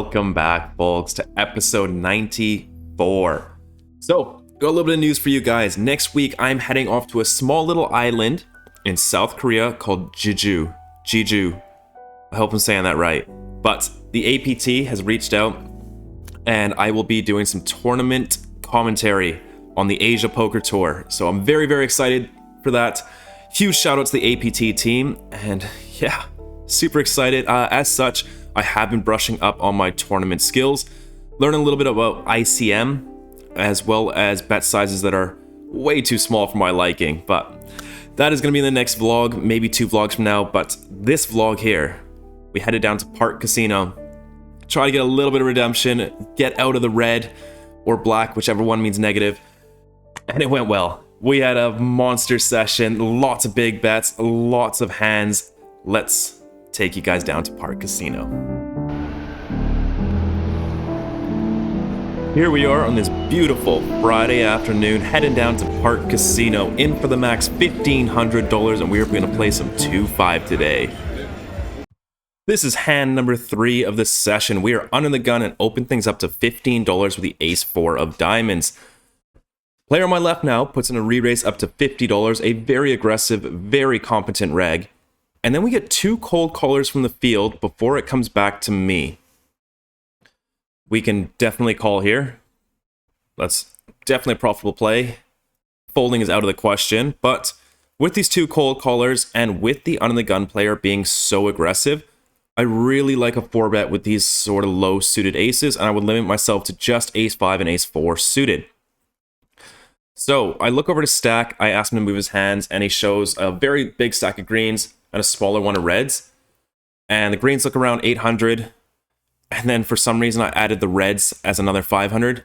welcome back, folks, to episode 94. So, got a little bit of news for you guys. Next week, I'm heading off to a small little island in South Korea called Jeju. Jeju. I hope I'm saying that right. But the APT has reached out, and I will be doing some tournament commentary on the Asia Poker Tour. So I'm very, very excited for that. Huge shout out to the APT team, and yeah, super excited. As such, I have been brushing up on my tournament skills, learning a little bit about ICM, as well as bet sizes that are way too small for my liking. But that is going to be in the next vlog, maybe 2 vlogs from now. But this vlog here, we headed down to Park Casino, try to get a little bit of redemption, get out of the red or black, whichever one means negative, and it went well. We had a monster session, lots of big bets, lots of hands. Let's take you guys down to Park Casino. Here we are on this beautiful Friday afternoon, heading down to Park Casino, in for the max $1,500, and we are going to play some 2-5 today. This is hand number 3 of the session. We are under the gun and open things up to $15 with the ace-4 of diamonds. Player on my left now puts in a re-raise up to $50, a very aggressive, very competent reg. And then we get 2 cold callers from the field before it comes back to me. We can definitely call here. That's definitely a profitable play. Folding is out of the question, but with these 2 cold callers and with the under the gun player being so aggressive, I really like a 4-bet with these sort of low suited aces, and I would limit myself to just ace-5 and ace-4 suited. So I look over to stack, I ask him to move his hands, and he shows a very big stack of greens and a smaller one of reds. And the greens look around 800. And then for some reason I added the reds as another 500.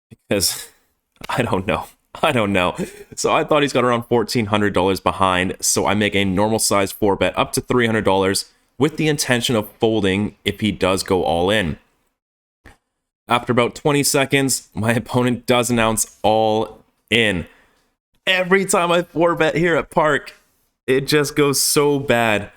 Because I don't know. So I thought he's got around $1,400 behind. So I make a normal size 4-bet up to $300 with the intention of folding if he does go all in. After about 20 seconds, my opponent does announce all in. Every time I 4-bet here at Park, it just goes so bad.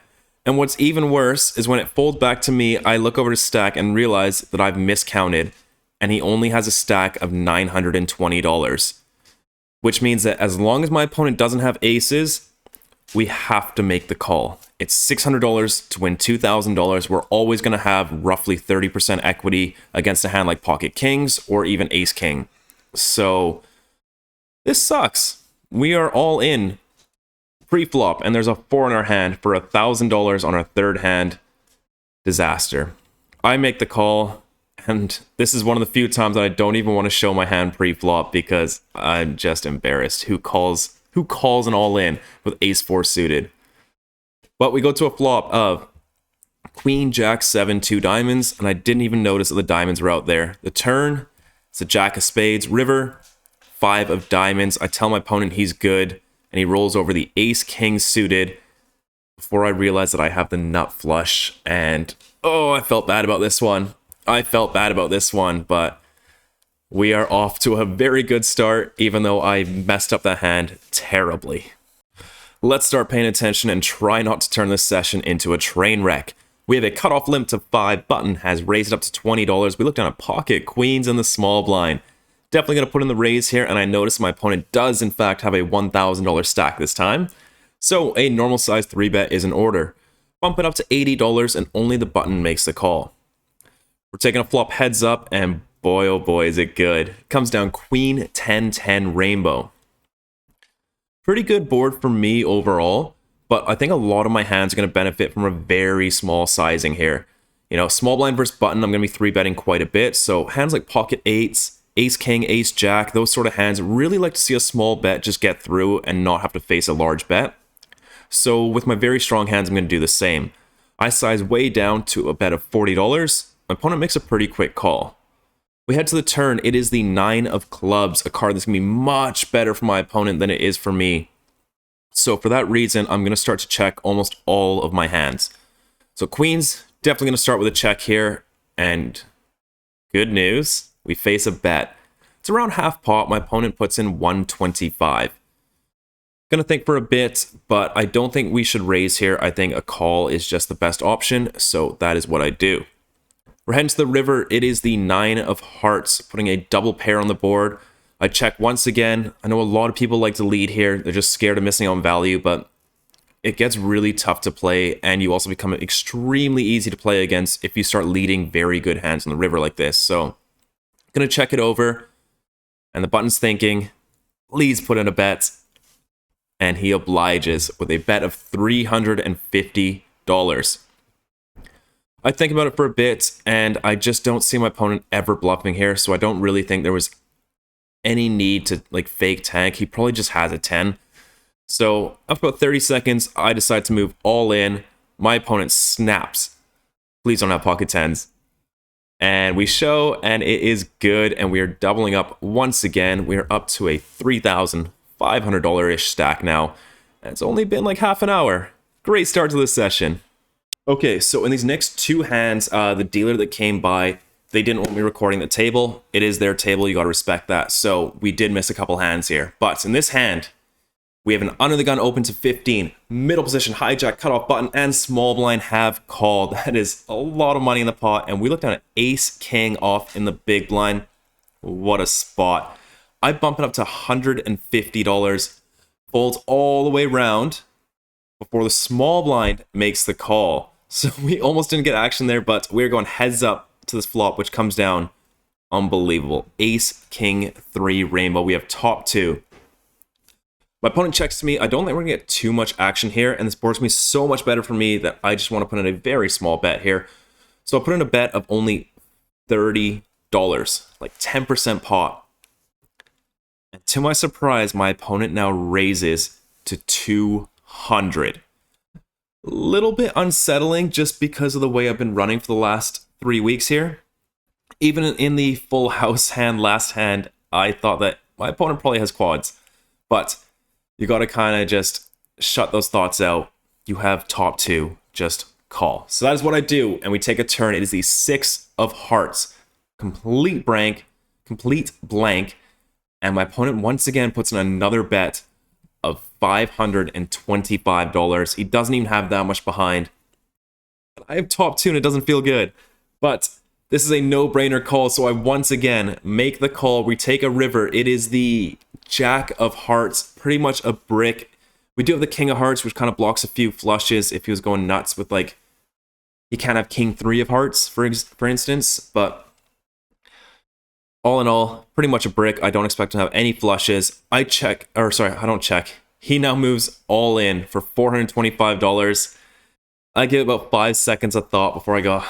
And what's even worse is when it folds back to me, I look over to stack and realize that I've miscounted, and he only has a stack of $920. Which means that as long as my opponent doesn't have aces, we have to make the call. It's $600 to win $2,000. We're always going to have roughly 30% equity against a hand like pocket kings or even ace king. So this sucks. We are all in pre-flop, and there's a 4 in our hand for $1,000 on our 3rd hand. Disaster. I make the call, and this is one of the few times that I don't even want to show my hand pre-flop because I'm just embarrassed. Who calls an all-in with ace-4 suited? But we go to a flop of queen, jack, 7, 2 diamonds, and I didn't even notice that the diamonds were out there. The turn, it's a jack of spades, river, 5 of diamonds. I tell my opponent he's good, and he rolls over the ace-king suited before I realize that I have the nut flush. And, oh, I felt bad about this one. But we are off to a very good start, even though I messed up that hand terribly. Let's start paying attention and try not to turn this session into a train wreck. We have a cutoff limit to 5. Button has raised it up to $20. We look down at pocket queens in the small blind. Definitely going to put in the raise here, and I notice my opponent does in fact have a $1,000 stack this time. So a normal size 3-bet is in order. Bump it up to $80, and only the button makes the call. We're taking a flop heads up, and boy oh boy is it good. It comes down queen 10-10 rainbow. Pretty good board for me overall, but I think a lot of my hands are going to benefit from a very small sizing here. You know, small blind versus button, I'm going to be 3-betting quite a bit, so hands like pocket 8s, ace king, ace jack, those sort of hands really like to see a small bet just get through and not have to face a large bet. So with my very strong hands, I'm going to do the same. I size way down to a bet of $40. My opponent makes a pretty quick call. We head to the turn. It is the 9 of clubs, a card that's going to be much better for my opponent than it is for me. So for that reason, I'm going to start to check almost all of my hands. So queens, definitely going to start with a check here. And good news, we face a bet. It's around half pot. My opponent puts in 125. Gonna think for a bit, but I don't think we should raise here. I think a call is just the best option, so that is what I do. We're heading to the river. It is the 9 of hearts, putting a double pair on the board. I check once again. I know a lot of people like to lead here. They're just scared of missing on value, but it gets really tough to play, and you also become extremely easy to play against if you start leading very good hands on the river like this. So I'm going to check it over, and the button's thinking, please put in a bet. And he obliges with a bet of $350. I think about it for a bit, and I just don't see my opponent ever bluffing here, so I don't really think there was any need to like fake tank. He probably just has a 10. So after about 30 seconds, I decide to move all in. My opponent snaps. Please don't have pocket 10s. And we show, and it is good, and we are doubling up once again. We are up to a $3,500-ish stack now. And it's only been like half an hour. Great start to this session. Okay, so in these next two hands, the dealer that came by, they didn't want me recording the table. It is their table, you gotta respect that. So we did miss a couple hands here. But in this hand, we have an under the gun open to 15, middle position, hijack, cutoff button, and small blind have called. That is a lot of money in the pot. And we look down at ace, king off in the big blind. What a spot. I bump it up to $150, folds all the way around before the small blind makes the call. So we almost didn't get action there, but we're going heads up to this flop, which comes down unbelievable. Ace, king, 3, rainbow. We have top 2. My opponent checks to me. I don't think we're going to get too much action here, and this board's going to be so much better for me that I just want to put in a very small bet here. So I'll put in a bet of only $30, like 10% pot. And to my surprise, my opponent now raises to 200. Little bit unsettling just because of the way I've been running for the last 3 weeks here. Even in the full house hand, last hand, I thought that my opponent probably has quads. But you got to kind of just shut those thoughts out. You have top 2, just call. So that is what I do, and we take a turn. It is the 6 of hearts. Complete blank, and my opponent once again puts in another bet of $525. He doesn't even have that much behind. I have top 2 and it doesn't feel good. But this is a no-brainer call, so I once again make the call. We take a river. It is the Jack of hearts, pretty much a brick. We do have the King of hearts, which kind of blocks a few flushes if he was going nuts with, like, you can't have King 3 of hearts, for instance, but all in all, pretty much a brick. I don't expect to have any flushes. I don't check. He now moves all in for $425. I give it about 5 seconds of thought before I go,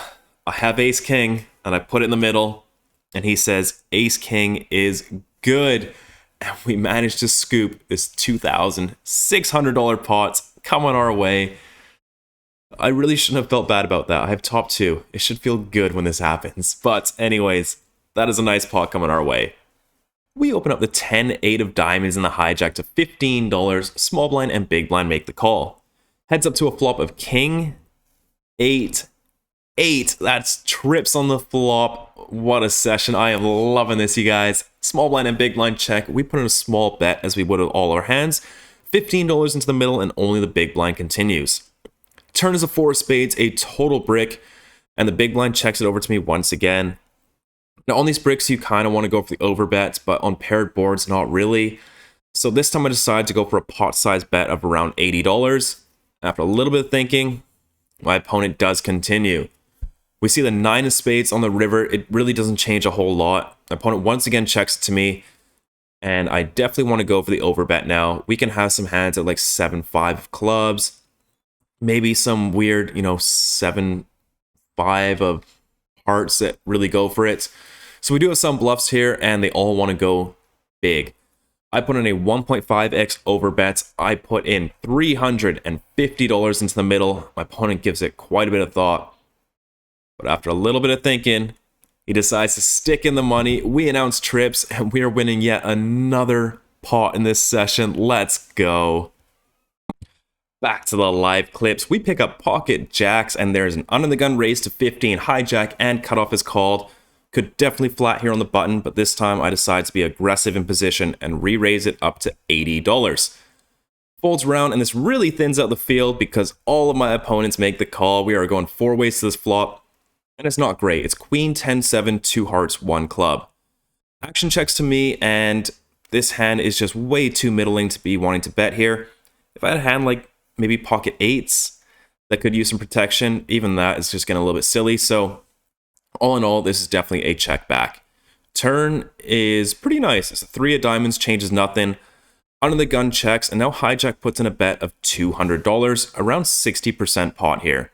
I have ace king, and I put it in the middle, and he says ace king is good. And we managed to scoop this $2,600 pots coming our way. I really shouldn't have felt bad about that. I have top 2. It should feel good when this happens. But anyways, that is a nice pot coming our way. We open up the 10-8 of diamonds in the hijack to $15. Small blind and big blind make the call. Heads up to a flop of king, 8, 8. That's trips on the flop. What a session. I am loving this, you guys. Small blind and big blind check. We put in a small bet as we would with all our hands. $15 into the middle, and only the big blind continues. Turn is a 4 of spades, a total brick, and the big blind checks it over to me once again. Now on these bricks, you kind of want to go for the overbets, but on paired boards, not really. So this time I decided to go for a pot size bet of around $80. After a little bit of thinking, my opponent does continue. We see the 9 of spades on the river. It really doesn't change a whole lot. My opponent once again checks it to me, and I definitely want to go for the overbet now. We can have some hands at like 7-5 of clubs, maybe some weird, 7-5 of hearts that really go for it. So we do have some bluffs here, and they all want to go big. I put in a 1.5x overbet. I put in $350 into the middle. My opponent gives it quite a bit of thought. But after a little bit of thinking, he decides to stick in the money. We announce trips, and we are winning yet another pot in this session. Let's go. Back to the live clips. We pick up pocket jacks, and there's an under the gun raise to 15. Hijack and cutoff is called. Could definitely flat here on the button, but this time I decide to be aggressive in position and re-raise it up to $80. Folds around, and this really thins out the field because all of my opponents make the call. We are going 4 ways to this flop. and it's not great. It's queen 10-7, 2 hearts, 1 club. Action checks to me, and this hand is just way too middling to be wanting to bet here. If I had a hand like maybe pocket 8s that could use some protection, even that is just getting a little bit silly. So all in all, this is definitely a check back. Turn is pretty nice. It's a 3 of diamonds, changes nothing. Under the gun checks, and now hijack puts in a bet of $200, around 60% pot here.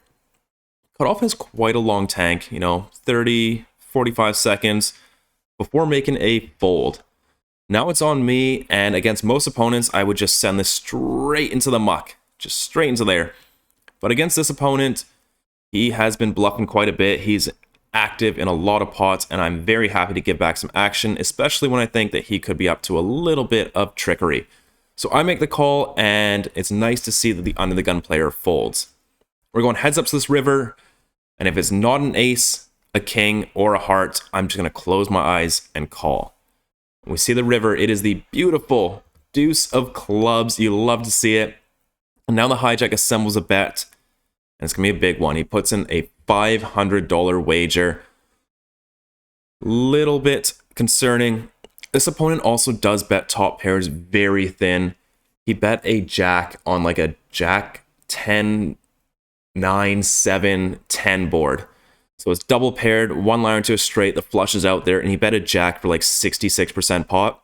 Cutoff has quite a long tank, 30, 45 seconds before making a fold. Now it's on me, and against most opponents, I would just send this straight into the muck, just straight into there. But against this opponent, he has been bluffing quite a bit. He's active in a lot of pots, and I'm very happy to give back some action, especially when I think that he could be up to a little bit of trickery. So I make the call, and it's nice to see that the under the gun player folds. We're going heads up to this river, and if it's not an ace, a king, or a heart, I'm just going to close my eyes and call. When we see the river, it is the beautiful deuce of clubs. You love to see it. And now the hijack assembles a bet, and it's going to be a big one. He puts in a $500 wager. Little bit concerning. This opponent also does bet top pairs very thin. He bet a jack on like a jack 10, 9, 7, 10 board. So it's double paired, one liner to a straight, the flush is out there, and he bet a jack for like 66% pot.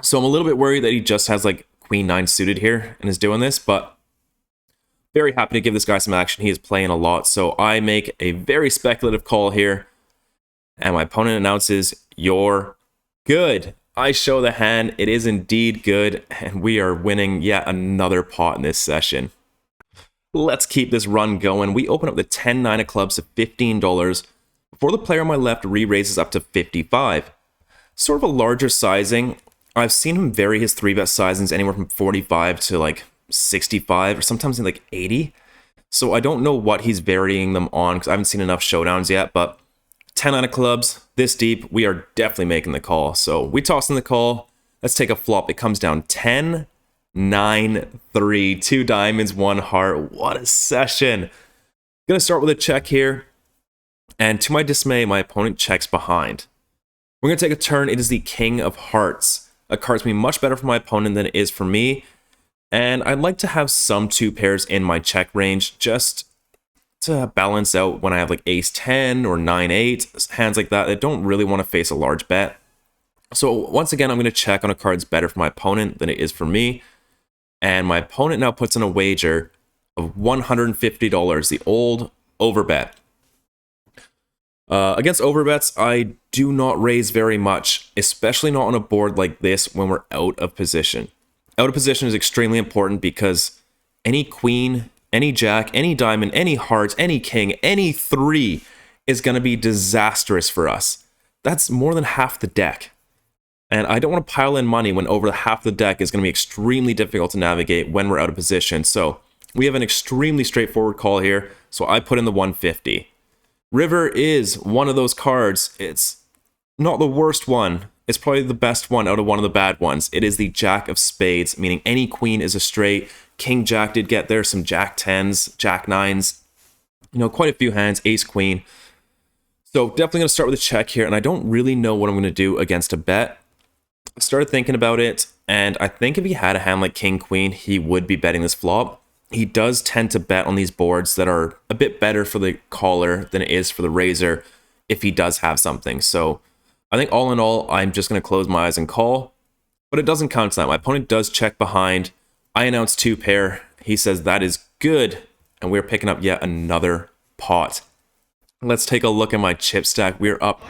So I'm a little bit worried that he just has like queen 9 suited here and is doing this, but very happy to give this guy some action. He is playing a lot, so I make a very speculative call here, and my opponent announces, "You're good." I show the hand. It is indeed good, and we are winning yet another pot in this session. Let's keep this run going. We open up the 10-9 of clubs to $15 before the player on my left re-raises up to 55. Sort of a larger sizing. I've seen him vary his 3-bet sizings anywhere from 45 to like 65 or sometimes like 80. So I don't know what he's varying them on because I haven't seen enough showdowns yet, but 10-9 of clubs, this deep, we are definitely making the call. So we toss in the call. Let's take a flop. It comes down 10, 9, 3, 2 diamonds, 1 heart. What a session. Gonna start with a check here. And to my dismay, my opponent checks behind. We're gonna take a turn. It is the king of hearts. A card's gonna be much better for my opponent than it is for me. And I'd like to have some 2 pairs in my check range just to balance out when I have like ace 10 or 9-8, hands like that that don't really want to face a large bet. So once again, I'm going to check on a card that's better for my opponent than it is for me. And my opponent now puts in a wager of $150, the old overbet. Against overbets, I do not raise very much, especially not on a board like this when we're out of position. Out of position is extremely important because any queen, any jack, any diamond, any heart, any king, any 3 is going to be disastrous for us. That's more than half the deck. And I don't want to pile in money when over half the deck is going to be extremely difficult to navigate when we're out of position. So we have an extremely straightforward call here. So I put in the 150. River is one of those cards. It's not the worst one. It's probably the best one out of one of the bad ones. It is the jack of spades, meaning any queen is a straight. King Jack did get there, some Jack 10s, Jack 9s, quite a few hands, Ace Queen. So definitely going to start with a check here, and I don't really know what I'm going to do against a bet. I started thinking about it, and I think if he had a hand like King Queen, he would be betting this flop. He does tend to bet on these boards that are a bit better for the caller than it is for the raiser if he does have something. So I think all in all, I'm just going to close my eyes and call, but it doesn't count to that. My opponent does check behind. I announce 2 pair. He says that is good, and we're picking up yet another pot. Let's take a look at my chip stack. We're up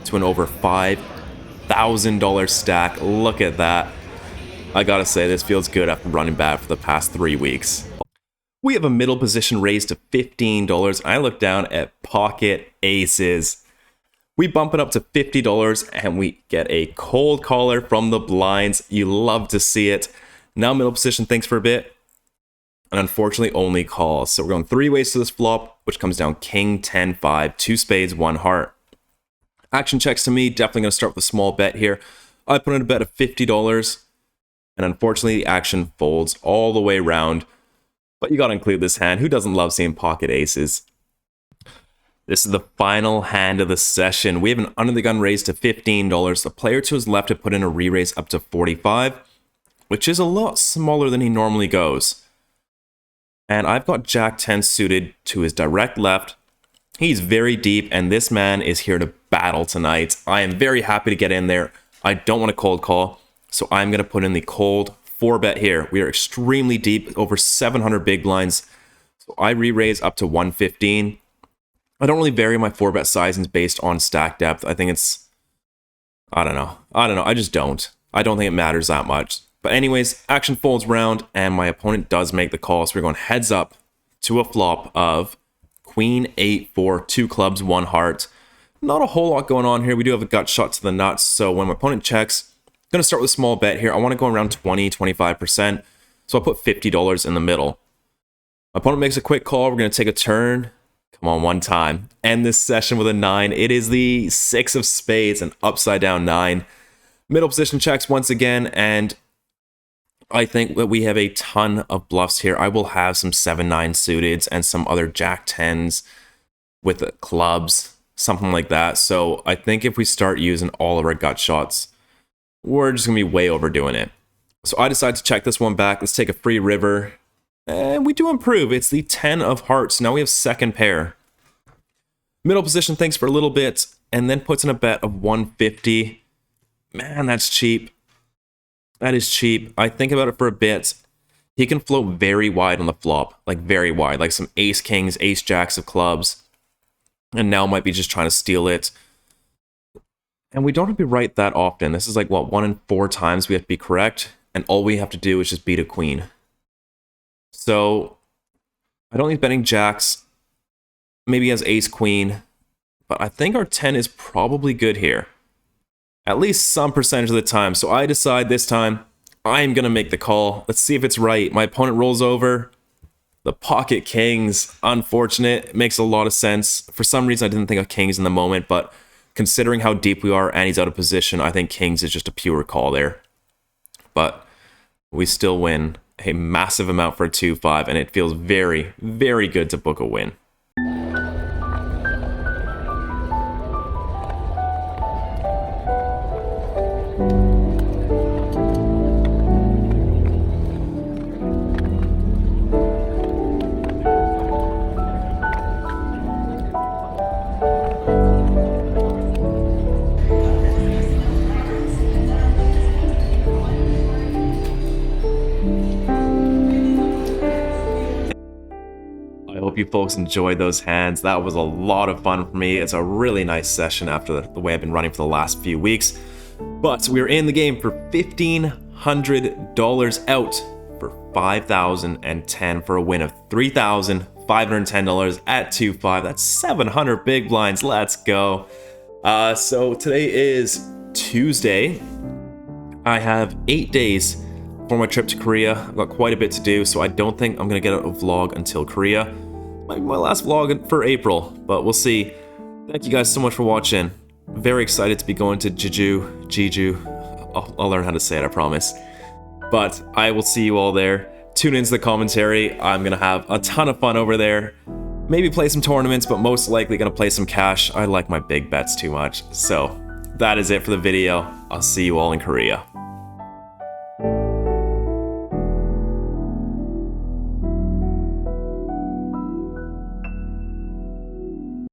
to an over $5,000 stack. Look at that. I gotta say, this feels good after running bad for the past 3 weeks. We have a middle position raised to $15. I look down at pocket aces. We bump it up to $50, and we get a cold caller from the blinds. You love to see it. Now middle position thinks for a bit, and unfortunately only calls. So we're going 3 ways to this flop, which comes down king 10-5, 2 spades, 1 heart. Action checks to me, definitely going to start with a small bet here. I put in a bet of $50, and unfortunately the action folds all the way around. But you got to include this hand. Who doesn't love seeing pocket aces? This is the final hand of the session. We have an under the gun raise to $15. The player to his left to put in a re-raise up to 45, which is a lot smaller than he normally goes. And I've got Jack 10 suited to his direct left. He's very deep, and this man is here to battle tonight. I am very happy to get in there. I don't want a cold call, so I'm going to put in the cold 4-bet here. We are extremely deep, over 700 big blinds. So I re-raise up to 115. I don't really vary my 4-bet sizings based on stack depth. I think it's... I don't know. I just don't. I don't think it matters that much. But anyways, action folds round, and my opponent does make the call. So we're going heads up to a flop of Queen 8-4, 2 clubs, 1 heart. Not a whole lot going on here. We do have a gut shot to the nuts. So when my opponent checks, I'm going to start with a small bet here. I want to go around 20, 25%. So I'll put $50 in the middle. My opponent makes a quick call. We're going to take a turn. Come on, one time. End this session with a 9. It is the 6 of spades, an upside down 9. Middle position checks once again, and I think that we have a ton of bluffs here. I will have some 7-9 suiteds and some other Jack 10s with the clubs, something like that. So I think if we start using all of our gut shots, we're just going to be way overdoing it. So I decide to check this one back. Let's take a free river. And we do improve. It's the 10 of hearts. Now we have second pair. Middle position thinks for a little bit and then puts in a bet of 150. Man, that's cheap. That is cheap. I think about it for a bit. He can float very wide on the flop. Like very wide. Like some ace kings, ace jacks of clubs. And now might be just trying to steal it. And we don't have to be right that often. This is like, what, 1 in 4 times we have to be correct. And all we have to do is just beat a queen. So, I don't think betting jacks. Maybe he has ace queen. But I think our 10 is probably good here. At least some percentage of the time. So I decide this time, I'm going to make the call. Let's see if it's right. My opponent rolls over. The pocket kings. Unfortunate. It makes a lot of sense. For some reason, I didn't think of kings in the moment. But considering how deep we are and he's out of position, I think kings is just a pure call there. But we still win a massive amount for a 2-5, and it feels very, very good to book a win. I hope you folks enjoyed those hands. That was a lot of fun for me. It's a really nice session after the way I've been running for the last few weeks. But we're in the game for $1,500 out for $5,010 for a win of $3,510 at 2-5. That's 700 big blinds. Let's go. So today is Tuesday. I have 8 days for my trip to Korea. I've got quite a bit to do, so I don't think I'm going to get a vlog until Korea. Might be my last vlog for April, but we'll see. Thank you guys so much for watching. Very excited to be going to Jeju. I'll learn how to say it, I promise. But I will see you all there. Tune into the commentary. I'm going to have a ton of fun over there. Maybe play some tournaments, but most likely going to play some cash. I like my big bets too much. So that is it for the video. I'll see you all in Korea.